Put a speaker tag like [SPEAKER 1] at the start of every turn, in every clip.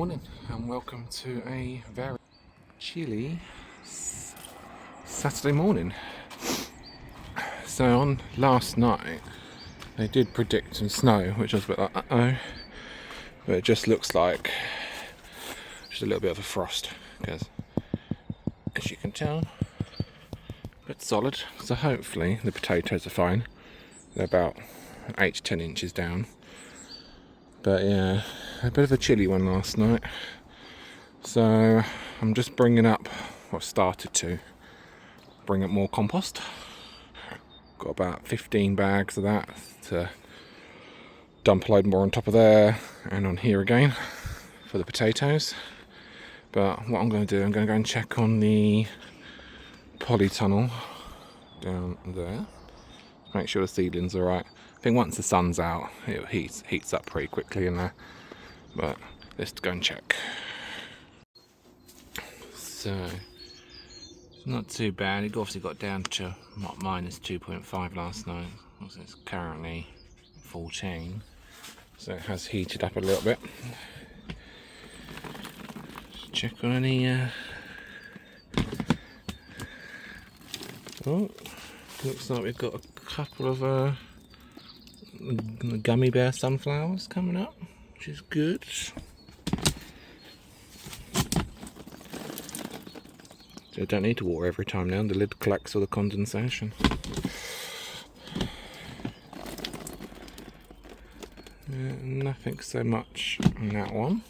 [SPEAKER 1] morning and welcome to a very chilly Saturday morning. So on last night they did predict some snow, which I was a bit like but it just looks like just a little bit of a frost because, as you can tell, it's solid. So hopefully the potatoes are fine. They're about 8 to 10 inches down. But yeah, a bit of a chilly one last night. So I'm just bringing up, or started to bring up more compost. Got about 15 bags of that to dump a load more on top of there and on here again for the potatoes. But what I'm going to do, I'm going to go and check on the polytunnel down there. Make sure the seedlings are right. I think once the sun's out, it heats up pretty quickly in there. But let's go and check. So it's not too bad. It obviously got down to minus 2.5 last night. It's currently 14, so it has heated up a little bit. Let's check on any. Oh, looks like we've got a couple of gummy bear sunflowers coming up, which is good. So I don't need to water every time now, the lid collects all the condensation. Nothing so much on that one.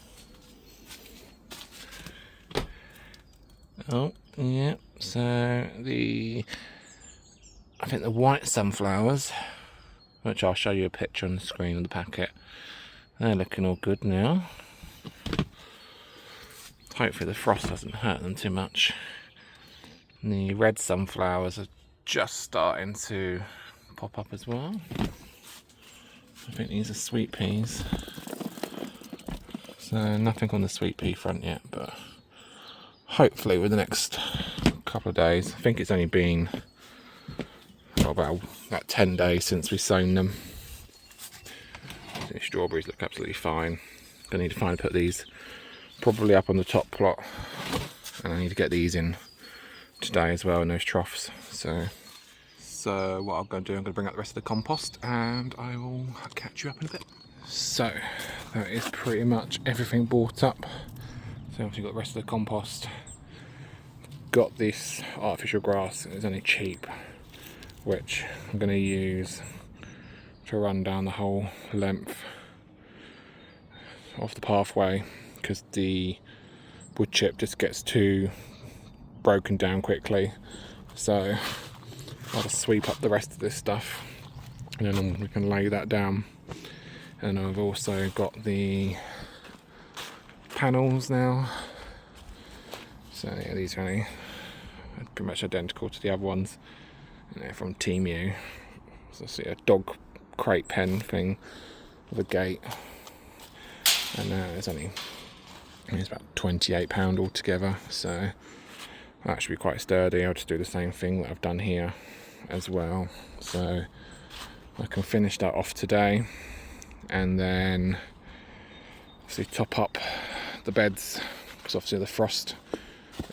[SPEAKER 1] Oh, yeah, so I think the white sunflowers, which I'll show you a picture on the screen of the packet, they're looking all good now. Hopefully the frost doesn't hurt them too much. And the red sunflowers are just starting to pop up as well. I think these are sweet peas. So nothing on the sweet pea front yet, but hopefully with the next couple of days. I think it's only been about 10 days since we've sown them. The strawberries look absolutely fine. Gonna need to finally put these probably up on the top plot, and I need to get these in today as well in those troughs. So what I'm going to do, I'm going to bring out the rest of the compost and I will catch you up in a bit. So that is pretty much everything brought up. So obviously got the rest of the compost. Got this artificial grass, it's only cheap, which I'm going to use to run down the whole length of the pathway, because the wood chip just gets too broken down quickly. So I'll just sweep up the rest of this stuff and then we can lay that down. And I've also got the panels now. So yeah, these are only pretty much identical to the other ones, and they're from Team U. So I see a dog crate pen thing with a gate, and it's about £28 altogether, so that should be quite sturdy. I'll just do the same thing that I've done here as well, so I can finish that off today and then obviously top up the beds, because obviously the frost,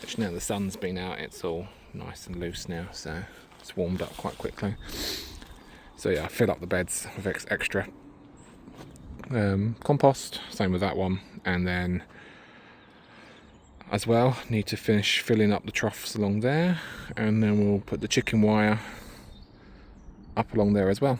[SPEAKER 1] which now the sun's been out, it's all nice and loose now, so it's warmed up quite quickly. So yeah, I fill up the beds with extra compost, same with that one, and then as well need to finish filling up the troughs along there, and then we'll put the chicken wire up along there as well.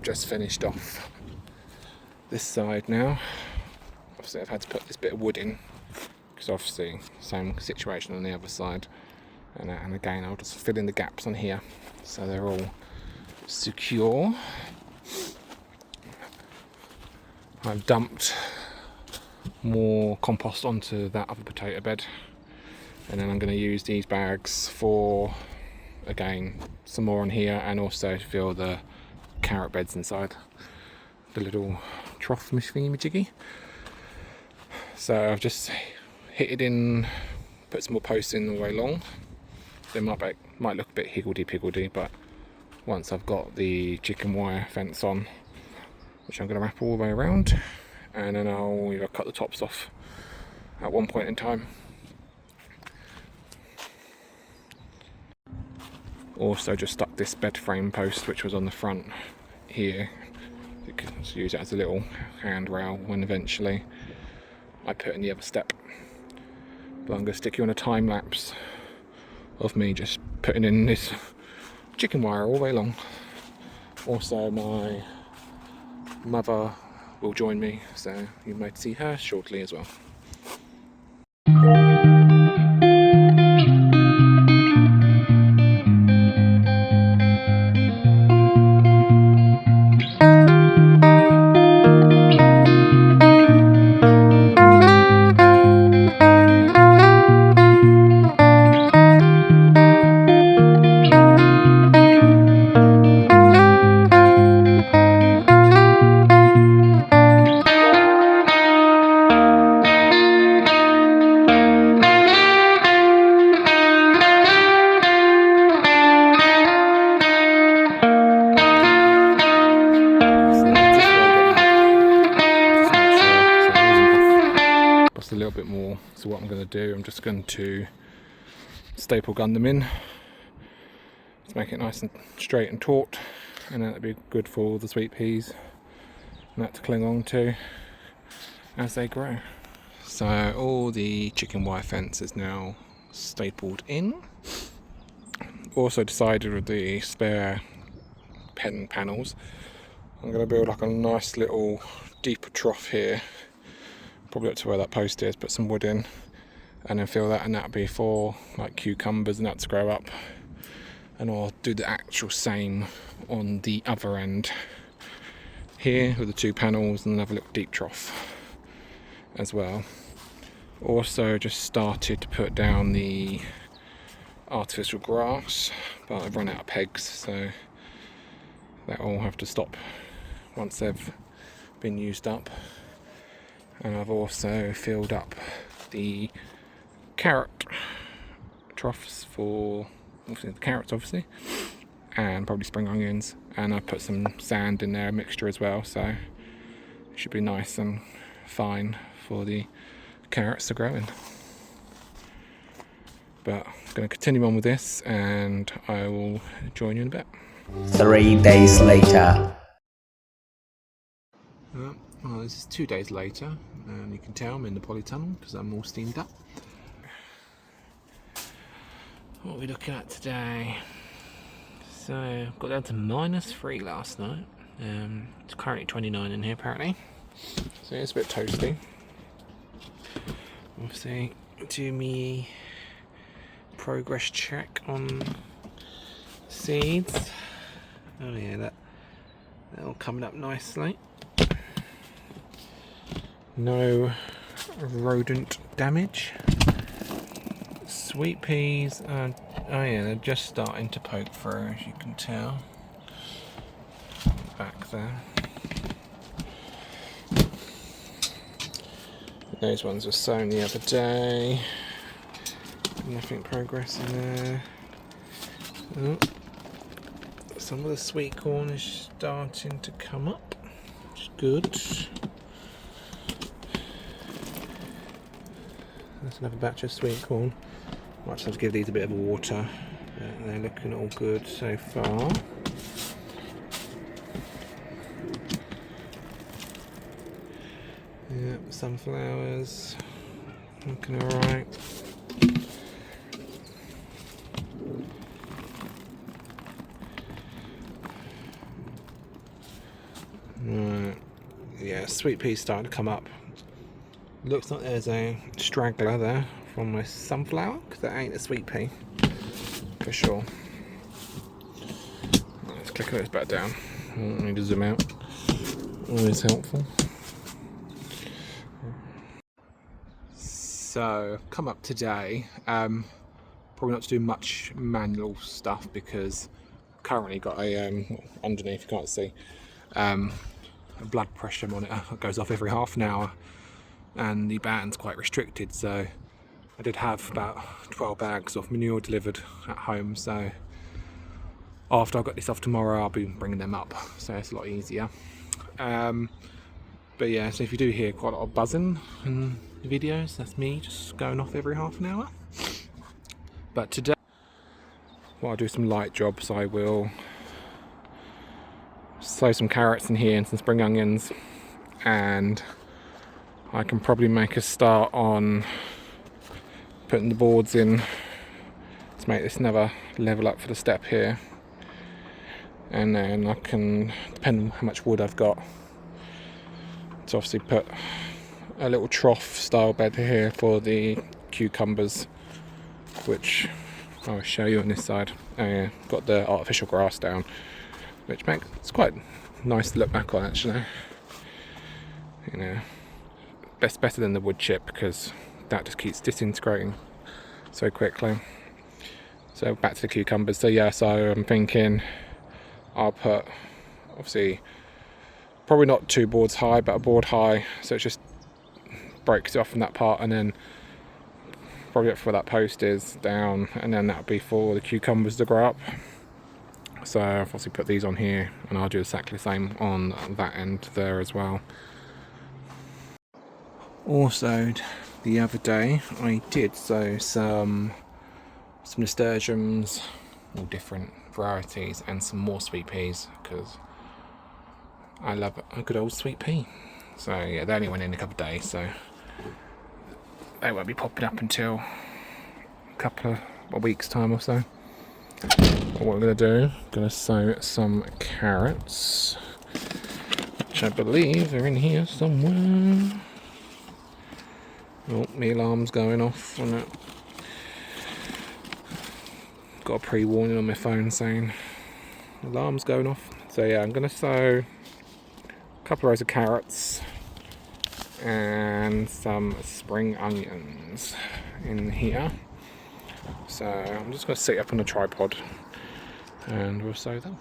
[SPEAKER 1] just finished off this side now. Obviously I've had to put this bit of wood in because obviously same situation on the other side, and again I'll just fill in the gaps on here so they're all secure. I've dumped more compost onto that other potato bed, and then I'm going to use these bags for, again, some more on here, and also fill the carrot beds inside the little trough thingy-majiggy. So I've just hit it in, put some more posts in all the way along. They might look a bit higgledy-piggledy, but once I've got the chicken wire fence on, which I'm going to wrap all the way around, and then I'll either cut the tops off at one point in time. Also just stuck this bed frame post which was on the front here. You can just use it as a little handrail when eventually I put in the other step. But I'm going to stick you on a time lapse of me just putting in this chicken wire all the way along. Also my mother will join me, so you might see her shortly as well. A little bit more. So what I'm going to do, I'm just going to staple gun them in to make it nice and straight and taut, and that'll be good for all the sweet peas and that to cling on to as they grow. So all the chicken wire fence is now stapled in. Also decided with the spare pen panels, I'm going to build like a nice little deeper trough here, probably up to where that post is, put some wood in and then fill that, and that'll be for like cucumbers and that to grow up. And I'll do the actual same on the other end here with the two panels and another little deep trough as well. Also just started to put down the artificial grass, but I've run out of pegs, so that will have to stop once they've been used up. And I've also filled up the carrot troughs for the carrots obviously, and probably spring onions, and I've put some sand in there, a mixture as well, so it should be nice and fine for the carrots to grow in. But I'm going to continue on with this and I will join you in a bit.
[SPEAKER 2] 3 days later.
[SPEAKER 1] Well, this is 2 days later, and you can tell I'm in the polytunnel because I'm all steamed up. What are we looking at today? So, got down to -3 last night. It's currently 29 in here apparently. So it's a bit toasty. Obviously, do me progress check on seeds. Oh yeah, they're all coming up nicely. No rodent damage. Sweet peas are, oh yeah, they're just starting to poke through, as you can tell. Back there. Those ones were sown the other day. Nothing progressing there. Oh. Some of the sweet corn is starting to come up, which is good. That's another batch of sweet corn. Might just have to give these a bit of water. They're looking all good so far. Yeah, sunflowers looking alright. Yeah, sweet pea's starting to come up. Looks like there's a straggler there from my sunflower, because that ain't a sweet pea for sure. Let's click those back down. I need to zoom out. Always helpful. So, come up today. Probably not to do much manual stuff because I've currently got a underneath, you can't see, a blood pressure monitor that goes off every half an hour, and the band's quite restricted. So I did have about 12 bags of manure delivered at home. So after I got this off tomorrow, I'll be bringing them up. So it's a lot easier. But yeah, so if you do hear quite a lot of buzzing in the videos, that's me just going off every half an hour. But today, while I do some light jobs, I will sow some carrots in here and some spring onions, and I can probably make a start on putting the boards in to make this another level up for the step here, and then I can, depending on how much wood I've got, to obviously put a little trough style bed here for the cucumbers, which I'll show you on this side. Got the artificial grass down, which makes it's quite nice to look back on actually. You know, better than the wood chip because that just keeps disintegrating so quickly. So back to the cucumbers. So yeah, so I'm thinking I'll put, obviously, probably not 2 boards high, but a board high, so it just breaks it off from that part, and then probably up where that post is down, and then that'll be for the cucumbers to grow up. So I've obviously put these on here, and I'll do exactly the same on that end there as well. Also, the other day I did sow some nasturtiums, all different varieties, and some more sweet peas because I love a good old sweet pea. So yeah, they only went in a couple of days, so they won't be popping up until a couple of weeks time or so. But what I'm going to do, I'm going to sow some carrots, which I believe are in here somewhere. Oh, my alarm's going off on it. Got a pre-warning on my phone saying alarm's going off. So yeah, I'm going to sow a couple of rows of carrots and some spring onions in here. So I'm just going to sit up on a tripod and we'll sow them.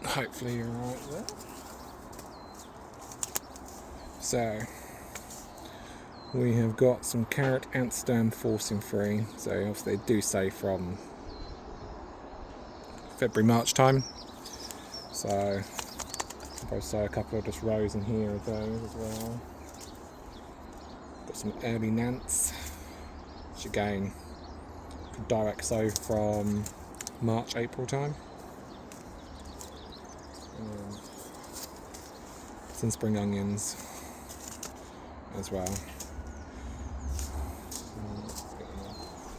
[SPEAKER 1] Hopefully you're right there. So we have got some carrot ant stem forcing free. So obviously they do say from February, March time. So I'll sow a couple of just rows in here of those as well. Got some early nants, which again could direct sow from March, April time. And some spring onions as well.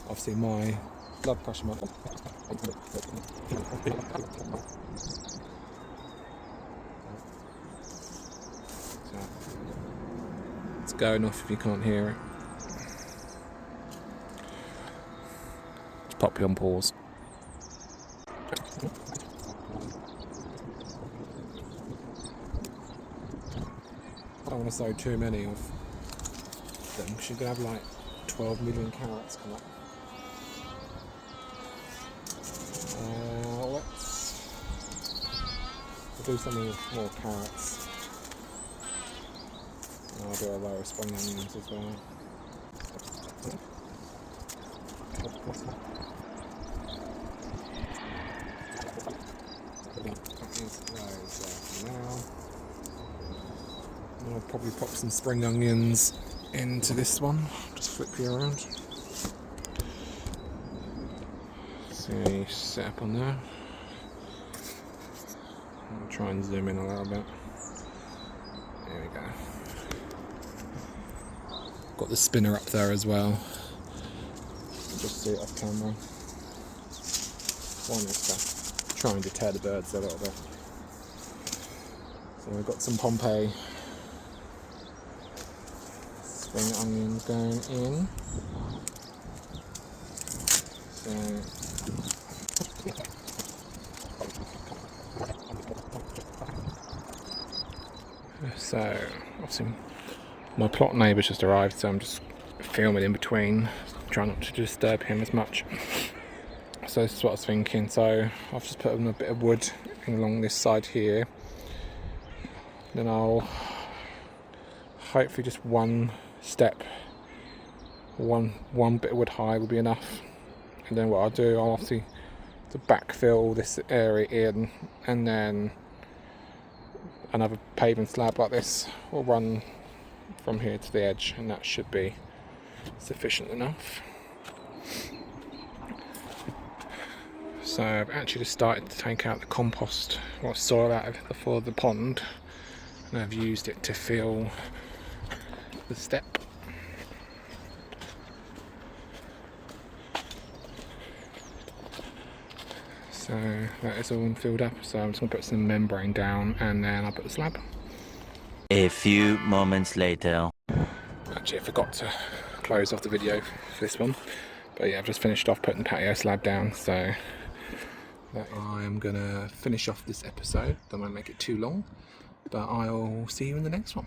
[SPEAKER 1] Obviously my blood pressure might it's going off if you can't hear it. Let's pop you on pause. I don't want to sow too many of them because you're going to have like 12 million carrots come up. We'll do something with more carrots. And I'll do a row of spring onions as well. I'll probably pop some spring onions into this one. Just flip you around. See, set up on there. I'll try and zoom in a little bit. There we go. Got the spinner up there as well. Just see it off camera. One is to try and deter the birds a little bit. So So we've got some Pompeii spring onions going in. So obviously my plot neighbour's just arrived, so I'm just filming in between, trying not to disturb him as much. So this is what I was thinking. So I've just put a bit of wood along this side here. Then I'll hopefully just one step, one bit of wood high will be enough. And then what I'll do, I'll obviously to backfill this area in, and then another paving slab like this will run from here to the edge, and that should be sufficient enough. So I've actually just started to take out the compost, or soil out for the pond, and I've used it to fill the step. So that is all filled up, so I'm just going to put some membrane down and then I'll put the slab.
[SPEAKER 2] A few moments later.
[SPEAKER 1] Actually I forgot to close off the video for this one, but yeah, I've just finished off putting the patio slab down, so I am going to finish off this episode. Don't want to make it too long, but I'll see you in the next one.